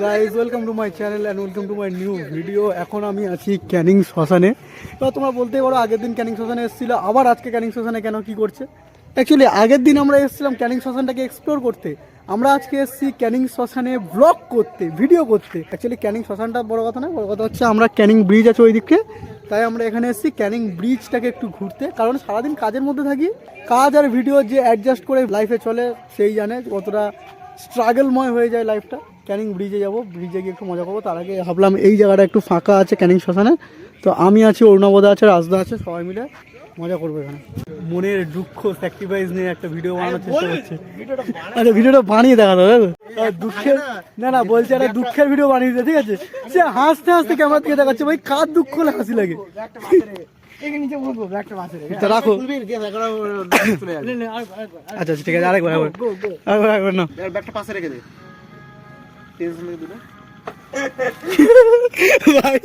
Guys welcome to my channel and welcome to my new video. এখন আমি আছি ক্যানিং শ্মশানে। তো তোমরা বলতেই পারো আগের দিন ক্যানিং শ্মশানে এসেছিলো, আবার আজকে ক্যানিং শ্মশানে কেন কী করছে? অ্যাকচুয়ালি আগের দিন আমরা এসেছিলাম ক্যানিং শ্মশানটাকে এক্সপ্লোর করতে, আমরা আজকে এসেছি ক্যানিং শ্মশানে ব্লগ করতে, ভিডিও করতে। অ্যাকচুয়ালি ক্যানিং শ্মশানটা বড় কথা না, বড় কথা হচ্ছে আমরা ক্যানিং ব্রিজ আছে ওই দিকে, তাই আমরা এখানে এসেছি ক্যানিং ব্রিজটাকে একটু ঘুরতে। কারণ সারাদিন কাজের মধ্যে থাকি, কাজ আর ভিডিও যে অ্যাডজাস্ট করে লাইফে চলে সেই জানে কতটা স্ট্রাগলময় হয়ে যায় লাইফটা। ক্যানিং ব্রিজে যাব, ব্রিজে গিয়ে একটু মজা করবো। তার আগে ভাবলাম এই জায়গাটা একটু ফাঁকা আছে ক্যানিং শ্মশানে, তো আমি আছি, অরুণাবোধা আছে, রাজদা আছে, সবাই মিলে মজা করবো এখানে। মনের দুঃখ স্যাক্রিফাইস নিয়ে একটা ভিডিও বানানোর চেষ্টা করছে। আচ্ছা ভিডিওটা বানিয়ে দেখাতে হবে, দুঃখের না বলছে একটা দুঃখের ভিডিও বানিয়ে দিতে, ঠিক আছে? সে হাসতে হাসতে ক্যামেরা থেকে দেখাচ্ছে, ভাই কার দুঃখ হলে হাসি লাগে? রাখো, আচ্ছা ঠিক আছে, আরেকবার না পাশে রেখে দে। ভাই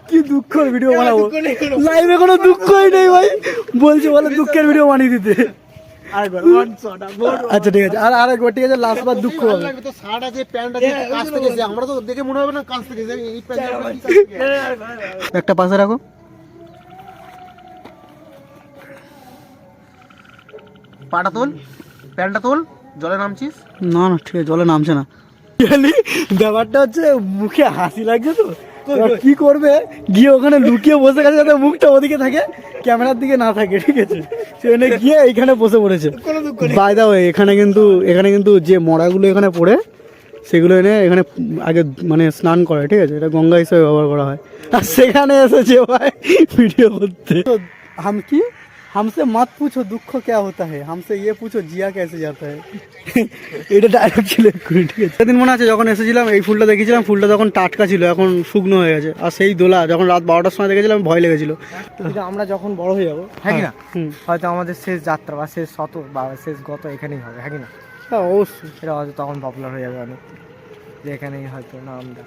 কি দুঃখের ভিডিও বানাবো, লাইভে কোনো দুঃখই নেই ভাই, বলছে বলে দুঃখের ভিডিও বানিয়ে দিতে। আচ্ছা ঠিক আছে, আর আরেকবার, ঠিক আছে, লাস্ট বার দুঃখ হবে। আমরা তো দেখে মনে হবে না কাছ থেকে, একটা পাশে রাখো। পাটা তোল, প্যান্টটা তোল, জলে নামছিস? না না ঠিক আছে, জলে নামছে না। ব্যাপারটা হচ্ছে মুখে হাসি লাগছে, তো কি করবে, গিয়ে ওখানে লুকিয়ে বসে গেছে যাতে মুখটা ওদিকে থাকে, ক্যামেরার দিকে না থাকে, ঠিক আছে? সেখানে গিয়ে এইখানে বসে পড়েছে। বাই দা ওয়ে, এখানে কিন্তু যে মরাগুলো এখানে পড়ে সেগুলো এনে এখানে আগে মানে স্নান করে, ঠিক আছে? এটা গঙ্গা হিসেবে ব্যবহার করা হয়। আর সেখানে এসেছে ভাই ভিডিও করতে। हम কি हमसे मत पूछो दुख क्या होता है, हमसे ये पूछो जिया कैसे जाता है। এটা ডায়লগ ছিল, ঠিক আছে? সেদিন মনে আছে যখন এসেছিলাম এই ফুলটা দেখেছিলাম, ফুলটা তখন টাটকা ছিল, এখন শুকনো হয়ে গেছে। আর সেই দোলা যখন রাত 12টার সময় দেখেছিলাম ভয় লেগেছিল। আমরা যখন বড় হয়ে যাবো, হ্যাঁ কি না, হয়তো আমাদের শেষ যাত্রা বা শেষ শত বা শেষ গত এখানেই হবে, হ্যাঁ কি না? হ্যাঁ অবশ্যই, এটা হয়তো তখন পপুলার হয়ে যাবে অনেক, যে এখানেই হয়তো নামটা,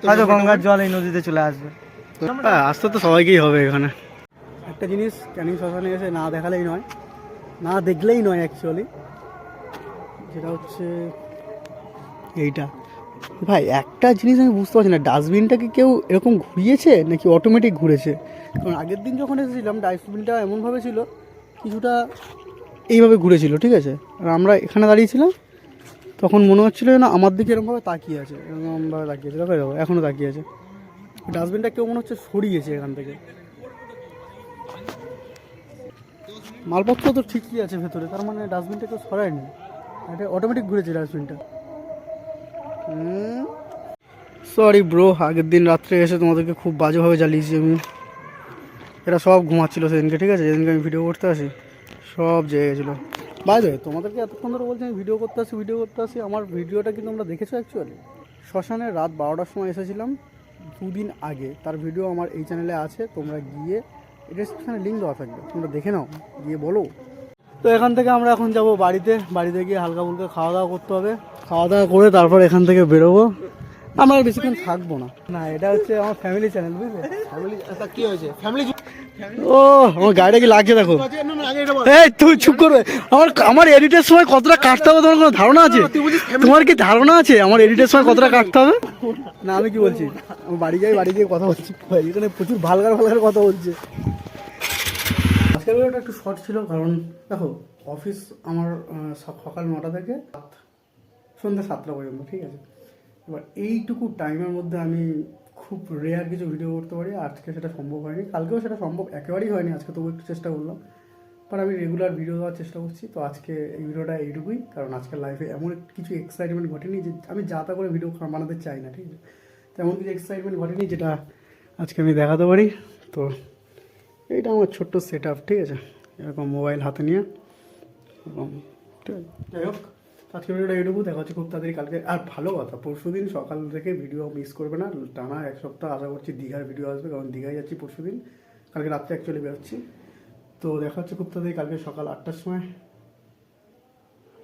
হয়তো গঙ্গার জল এই নদীতে চলে আসবে। হ্যাঁ আসতে তো সবাইকেই হবে এখানে। একটা জিনিস ক্যানিং শ্মশানে এসে না দেখালেই নয়, না দেখলেই নয় অ্যাকচুয়ালি, যেটা হচ্ছে এইটা। ভাই একটা জিনিস আমি বুঝতে পারছি না, ডাস্টবিনটাকে কেউ এরকম ঘুরিয়েছে নাকি অটোমেটিক ঘুরেছে? কারণ আগের দিন যখন এসেছিলাম ডাস্টবিনটা এমনভাবে ছিল, কিছুটা এইভাবে ঘুরেছিল, ঠিক আছে? আর আমরা এখানে দাঁড়িয়েছিলাম, তখন মনে হচ্ছিলো না আমার দিকে এরকমভাবে তাকিয়ে আছে, এরকমভাবে তাকিয়েছে, দেখো এখনও তাকিয়ে আছে। ডাস্টবিনটা কেউ মনে হচ্ছে সরিয়েছে এখান থেকে। মালপত্র তো ঠিকই আছে ভেতরে, তার মানে ডাস্টবিনটা কেউ সরায়নি, এটা অটোমেটিক ঘুরেছে ডাস্টবিনটা। সরি ব্রো, আগের দিন রাত্রে এসে তোমাদেরকে খুব বাজেভাবে জ্বালিয়েছি আমি। এরা সব ঘুমাচ্ছিলো সেদিনকে, ঠিক আছে? যেদিনকে আমি ভিডিও করতে আসি সব জেগে গেছিলো। বাইরে তোমাদেরকে এতক্ষণ ধরে বলছি আমি ভিডিও করতে আসি, আমার ভিডিওটা কিন্তু তোমরা দেখেছো অ্যাকচুয়ালি। শ্মশানে রাত 12টার সময় এসেছিলাম 2 দিন আগে, তার ভিডিও আমার এই চ্যানেলে আছে, তোমরা গিয়ে ডেসক্রিপশনে লিঙ্ক দেওয়া থাকবে, তোমরা দেখে নাও, গিয়ে বলো। তো এখান থেকে আমরা এখন যাব বাড়িতে গিয়ে হালকা ফুলকা খাওয়া দাওয়া করতে হবে, খাওয়া দাওয়া করে তারপর এখান থেকে বেরোবো। আমরা বেশিক্ষণ থাকবো না, এটা হচ্ছে আমার ফ্যামিলি চ্যানেল, বুঝলে? কি হয়েছে ফ্যামিলি? ও আমার গাড়িটা কি লাগছে দেখো। এই তুই চুপ করবে, আমার এডিটের সময় কতটা কাটতে হবে তোমার কোনো ধারণা আছে? তোমার কি ধারণা আছে আমার এডিটের সময় কতটা কাটতে হবে? না আমি কি বলছি, আমি বাড়ি গিয়ে কথা বলছি, এখানে প্রচুর ভালগার কথা বলছে। আজকের ভিডিওটা একটু শর্ট ছিল, কারণ দেখো অফিস আমার সকাল 9টা থেকে সন্ধ্যা 7টা পর্যন্ত, ঠিক আছে? এবার এইটুকু টাইমের মধ্যে আমি খুব রেয়ার কিছু ভিডিও করতে পারি, আজকে সেটা সম্ভব হয়নি, কালকেও সেটা সম্ভব একেবারেই হয়নি, আজকে তবু একটু চেষ্টা করলাম। বাট আমি রেগুলার ভিডিও দেওয়ার চেষ্টা করছি। তো আজকে এই ভিডিওটা এইটুকুই, কারণ আজকের লাইফে এমন কিছু এক্সাইটমেন্ট ঘটেনি যে আমি যা তা করে ভিডিও বানাতে চাই না, ঠিক আছে? তেমন কিছু এক্সাইটমেন্ট ঘটেনি যেটা আজকে আমি দেখাতে পারি। তো এইটা আমার ছোট্ট সেট আপ, ঠিক আছে? এরকম মোবাইল হাতে নিয়ে এবং ঠিক আছে, যাই হোক আজকে ভিডিওটা এইটুকু, দেখা হচ্ছে খুব তাড়াতাড়ি কালকে। আর ভালো কথা, পরশুদিন সকাল থেকে ভিডিও মিস করবে না, টানা 1 সপ্তাহ আশা করছি দীঘার ভিডিও আসবে, কারণ দীঘায় যাচ্ছি পরশুদিন, কালকে রাত্রে অ্যাকচুয়ালি বেরোচ্ছি। তো দেখা হচ্ছে খুব তাড়াতাড়ি কালকে সকাল 8টার সময়।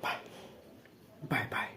Bye bye bye.